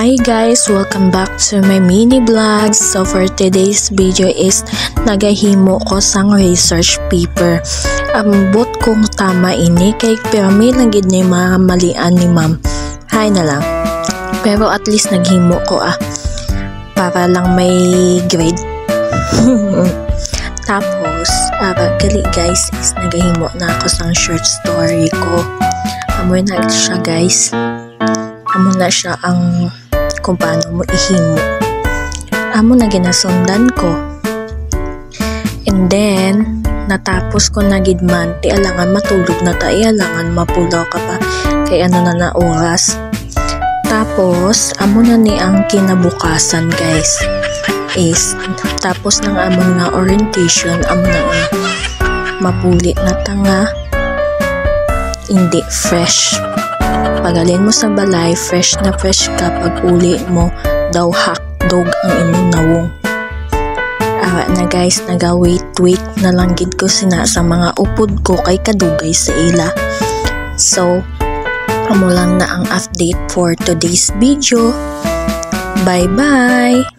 Hi guys, welcome back to my mini vlog. So for today's video is nagahimo ko sang research paper. Ambot kong tama ini kay pero may langid na yung mga malian ni ma'am. Hi na lang. Pero at least naghimo ko para lang may grade. Tapos, gali guys is nagahimo na ako sang short story ko. Amoy na siya guys. Amo na siya ang kung paano mo ihimo. Amo na ginasundan ko. And then, natapos ko na gidman. Ti alangan matulog na ta. Alangan mapulaw ka pa. Kay ano na oras. Tapos, amo na ni ang kinabukasan guys. Is, tapos ng amon nga orientation, amo na mapuli na tanga. Hindi fresh. Pagalin mo sa balay, fresh na fresh ka. Pag uli mo, daw hotdog ang imong nawong. Ara na guys, naga-wait na lang gid ko sina sa mga upod ko kay kadugay sa ila. So, amo lang na ang update for today's video. Bye-bye!